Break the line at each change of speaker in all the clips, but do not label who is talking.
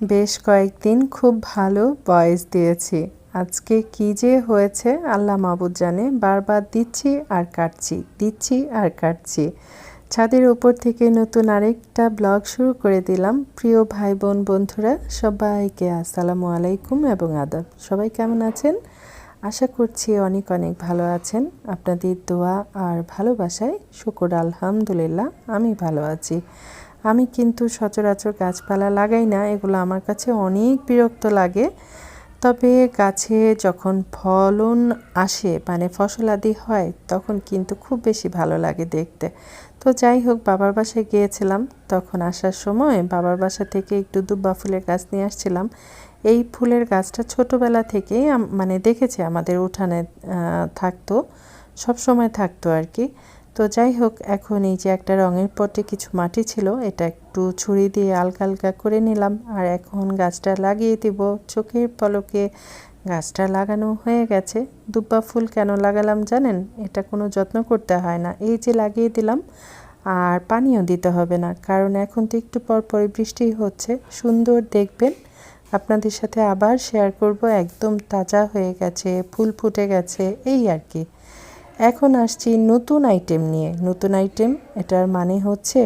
বেশ কয়েকদিন খুব ভালো ভয়েস দিয়েছি। আজকে কি যে হয়েছে আল্লাহ মাবুদ জানে। বারবার দিচ্ছি আর কাটছি, দিচ্ছি আর কাটছি। ছাদের উপর থেকে নতুন আরেকটা ব্লগ শুরু করে দিলাম। প্রিয় ভাই বোন বন্ধুরা সবাইকে আসসালামু আলাইকুম এবং আদাব। সবাই কেমন আছেন? আশা করছি অনেক অনেক ভালো আছেন। আপনাদের দোয়া আর ভালোবাসায় শুকর আলহামদুলিল্লাহ আমি ভালো আছি। আমি কিন্তু সচরাচর গাছপালা লাগাই না, এগুলো আমার কাছে অনেক বিরক্ত লাগে। তবে গাছে যখন ফলন আসে মানে ফসলাদি হয় তখন কিন্তু খুব বেশি ভালো লাগে দেখতে। তো যাই হোক, বাবার বাসায় গিয়েছিলাম, তখন আসার সময় বাবার বাসা থেকে একটু দুব্বা ফুলের গাছ নিয়ে আসছিলাম। এই ফুলের গাছটা ছোটোবেলা থেকেই মানে দেখেছি আমাদের উঠানে থাকতো, সব সময় থাকতো আর কি। তো যাই হোক, এখন এই যে একটা রঙের পটে কিছু মাটি ছিল, এটা একটু ছুরি দিয়ে হালকা হালকা করে নিলাম আর এখন গাছটা লাগিয়ে দিব। চোখের পলকে গাছটা লাগানো হয়ে গেছে। দুব্বা ফুল কেন লাগালাম জানেন? এটা কোনো যত্ন করতে হয় না, এই যে লাগিয়ে দিলাম আর পানিও দিতে হবে না, কারণ এখন তো একটু পর পরই বৃষ্টি হচ্ছে। সুন্দর দেখবেন, আপনাদের সাথে আবার শেয়ার করব। একদম তাজা হয়ে গেছে, ফুল ফুটে গেছে, এই আর কি। এখন আসছি নতুন আইটেম নিয়ে। নতুন আইটেম এটার মানে হচ্ছে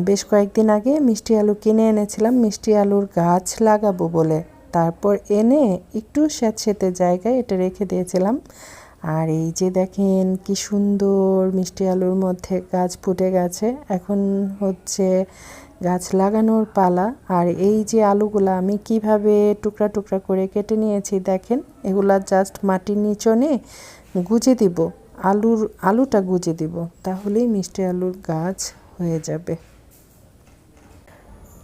বেশ কয়েকদিন আগে মিষ্টি আলু কিনে এনেছিলাম মিষ্টি আলুর গাছ লাগাবো বলে। তারপর এনে একটু স্যাঁতসেঁতে জায়গায় এটা রেখে দিয়েছিলাম। আর এই যে দেখেন কি সুন্দর মিষ্টি আলুর মধ্যে গাছ ফুটে গেছে। এখন হচ্ছে গাছ লাগানোর পালা। আর এই যে আলুগুলা আমি কিভাবে টুকরা টুকরা করে কেটে নিয়েছি দেখেন। এগুলা জাস্ট মাটির নিচনে গুজে দিব, আলুটা গুজে দিব, তাহলেই মিষ্টি আলুর গাছ হয়ে যাবে।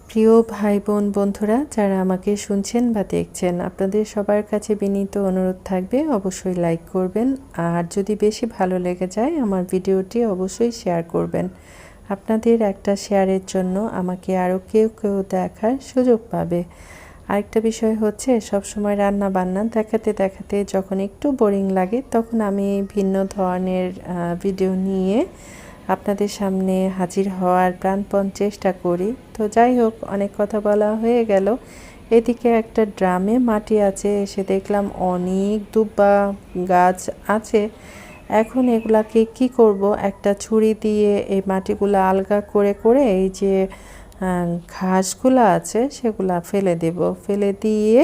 প্রিয় ভাই বোন বন্ধুরা যারা আমাকে শুনছেন বা দেখছেন, আপনাদের সবার কাছে বিনীত অনুরোধ থাকবে অবশ্যই লাইক করবেন, আর যদি বেশি ভালো লেগে যায় আমার ভিডিওটি অবশ্যই শেয়ার করবেন। আপনাদের একটা শেয়ারের জন্য আমাকে আরও কেউ কেউ দেখার সুযোগ পাবে। আরেকটা বিষয় হচ্ছে, সবসময় রান্না বান্না দেখাতে দেখাতে যখন একটু বোরিং লাগে তখন আমি ভিন্ন ধরনের ভিডিও নিয়ে আপনাদের সামনে হাজির হওয়ার প্রাণপণ চেষ্টা করি। তো যাই হোক, অনেক কথা বলা হয়ে গেল। এদিকে একটা ড্রামে মাটি আছে, এসে দেখলাম অনেক দুব্বা গাছ আছে। এখন এগুলাকে কি করব, একটা ছুরি দিয়ে এই মাটিগুলো আলগা করে করে এই যে ঘাসগুলো আছে সেগুলা ফেলে দেব। ফেলে দিয়ে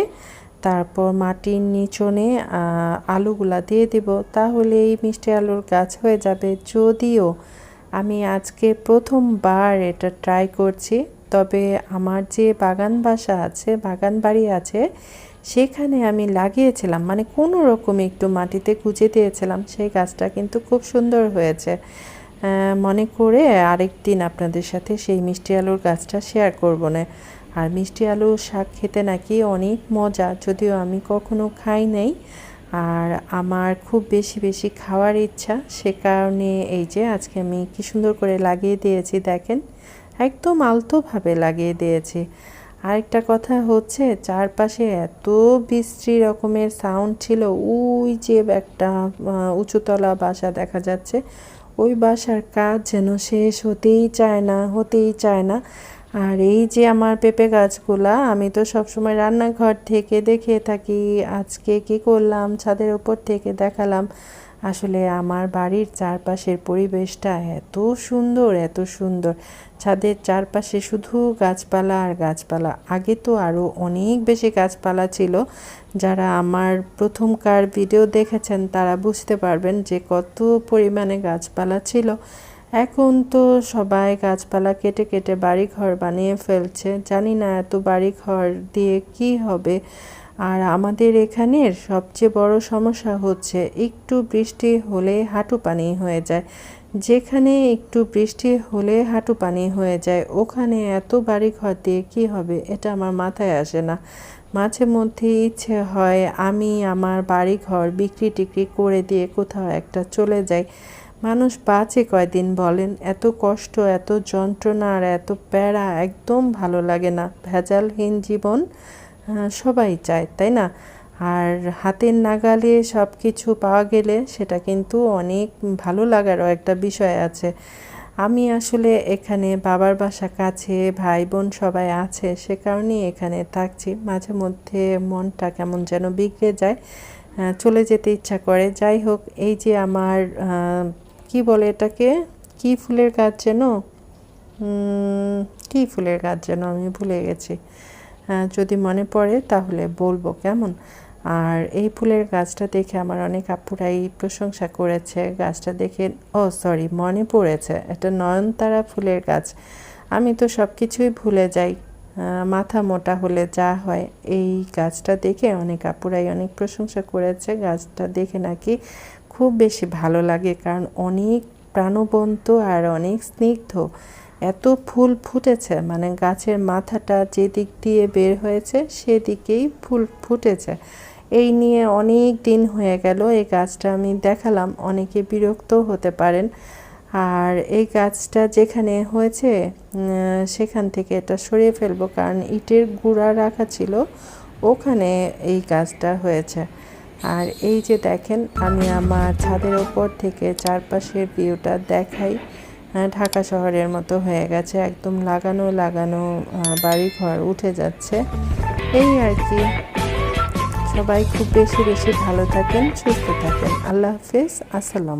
তারপর মাটির নিচনে আলুগুলা দিয়ে দেব, তাহলে এই মিষ্টি আলুর গাছ হয়ে যাবে। যদিও আমি আজকে প্রথমবার এটা ট্রাই করছি, তবে আমার যে বাগান বাসা আছে, বাগান বাড়ি আছে, সেখানে আমি লাগিয়েছিলাম, মানে কোনো রকম একটু মাটিতে গুঁজে দিয়েছিলাম, সেই গাছটা কিন্তু খুব সুন্দর হয়েছে। মনে করে আরেক দিন আপনাদের সাথে সেই মিষ্টি আলুর গাছটা শেয়ার করব না। আর মিষ্টি আলু শাক খেতে নাকি অনেক মজা, যদিও আমি কখনো খাই নাই। আর আমার খুব বেশি বেশি খাওয়ার ইচ্ছা, সে কারণে এই যে আজকে আমি কি সুন্দর করে লাগিয়ে দিয়েছি দেখেন, একদম আলতোভাবে লাগিয়ে দিয়েছি। আরেকটা কথা হচ্ছে, চারপাশে এত বিশ্রী রকমের সাউন্ড ছিল। ওই যে একটা উঁচুতলা বাসা দেখা যাচ্ছে, ওই বাসার কাজ যেন শেষ হতেই চায় না, হতেই চায় না। আর এই যে আমার পেঁপে গাছগুলা, আমি তো সবসময় রান্নাঘর থেকে দেখে থাকি, আজকে কি করলাম ছাদের উপর থেকে দেখালাম। আসলে আমার বাড়ির চারপাশের পরিবেশটা এত সুন্দর, এত সুন্দর। ছাদের চারপাশে শুধু গাছপালা আর গাছপালা। আগে তো আরও অনেক বেশি গাছপালা ছিল। যারা আমার প্রথমকার ভিডিও দেখেছেন তারা বুঝতে পারবেন যে কত পরিমাণে গাছপালা ছিল। এখন তো সবাই গাছপালা কেটে কেটে বাড়িঘর বানিয়ে ফেলছে। জানি না এত বাড়িঘর দিয়ে কি হবে। আর আমাদের এখানের সবচেয়ে বড় সমস্যা হচ্ছে, একটু বৃষ্টি হলে হাঁটু পানি হয়ে যায়। যেখানে একটু বৃষ্টি হলে হাঁটু পানি হয়ে যায়, ওখানে এত বাড়িঘর দিয়ে কি হবে এটা আমার মাথায় আসে না। মাঝে মধ্যে ইচ্ছে হয় আমি আমার বাড়িঘর বিক্রি টিক্রি করে দিয়ে কোথাও একটা চলে যাই। মানুষ বাঁচে কয়দিন বলেন? এত কষ্ট, এত যন্ত্রণা আর এত প্যারা একদম ভালো লাগে না। ভেজালহীন জীবন সবাই চায়, তাই না? আর হাতের নাগালে সব কিছু পাওয়া গেলে সেটা কিন্তু অনেক ভালো লাগারও একটা বিষয় আছে। আমি আসলে এখানে বাবার বাসা কাছে, ভাই বোন সবাই আছে, সে কারণেই এখানে থাকছি। মাঝে মধ্যে মনটা কেমন যেন বিগড়ে যায়, চলে যেতে ইচ্ছা করে। যাই হোক, এই যে আমার কি বলে এটাকে, কি ফুলের গাছ যেন, কি ফুলের গাছ যেন আমি ভুলে গেছি, যদি মনে পড়ে তাহলে বলবো কেমন। আর এই ফুলের গাছটা দেখে আমার অনেক আপুরাই প্রশংসা করেছে। গাছটা দেখে সরি, মনে পড়েছে, এটা নয়নতারা ফুলের গাছ। আমি তো সব কিছুই ভুলে যাই, মাথা মোটা হলে যা হয়। এই গাছটা দেখে অনেক আপুরাই অনেক প্রশংসা করেছে। গাছটা দেখে নাকি খুব বেশি ভালো লাগে, কারণ অনেক প্রাণবন্ত আর অনেক স্নিগ্ধ। এত ফুল ফুটেছে, মানে গাছের মাথাটা যেদিক দিয়ে বের হয়েছে সেদিকেই ফুল ফুটেছে। এই নিয়ে অনেক দিন হয়ে গেল এই গাছটা আমি দেখালাম, অনেকে বিরক্ত হতে পারেন। আর এই গাছটা যেখানে হয়েছে সেখান থেকে এটা সরিয়ে ফেলবো, কারণ ইটের গুঁড়া রাখা ছিল, ওখানে এই গাছটা হয়েছে। আর এই যে দেখেন, আমি আমার ছাদের ওপর থেকে চারপাশের ভিউটা দেখাই। ঢাকা শহরের মতো হয়ে গেছে, একদম লাগানো লাগানো বাড়িঘর উঠে যাচ্ছে। এই আর কি। সবাই খুব বেশি বেশি ভালো থাকেন, সুস্থ থাকেন। আল্লাহ হাফেজ, আসসালাম।